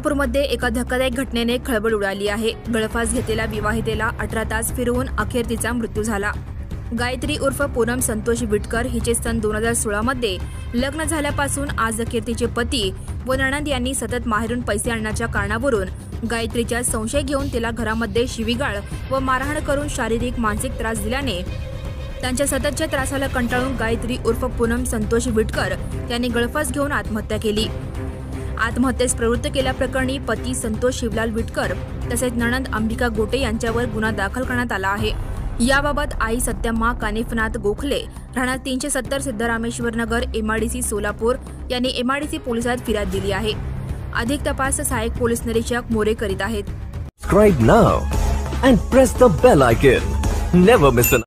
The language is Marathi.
सोलापूरमध्ये एका धक्कादायक घटनेने खळबळ उडाली आहे। गळफास घेतलेल्या विवाहितेला 18 तास फिरवून अखेर तिचा मृत्यू झाला। गायत्री उर्फ पूनम संतोष विटकर हिचे सन 2016 मध्ये लग्न झाल्यापासून आज अखेर तिचे पती व नणंद यांनी सतत माहेरून पैसे आणण्याच्या कारणावरून गायत्रीचा संशय घेऊन तिला घरामध्ये शिवीगाळ व मारहाण करून शारीरिक मानसिक त्रास दिल्याने त्यांच्या सततच्या त्रासाला कंटाळून गायत्री उर्फ पूनम संतोष विटकर यांनी गळफास घेऊन आत्महत्या केली। आत्महत्येस प्रवृत्त केल्याप्रकरणी पती संतोष शिवलाल विटकर तसेच नणंद अंबिका गोटे यांच्यावर गुन्हा दाखल करण्यात आला आहे। याबाबत आई सत्यम्मा कानिफनाथ गोखले राहणार 370 सिद्धरामेश्वर नगर MIDC सोलापूर यांनी MIDC पोलिसात फिर्याद दिली आहे। अधिक तपास सहाय्यक पोलीस निरीक्षक मोरे करीत आहेत। Subscribe now and press the bell icon. Never miss an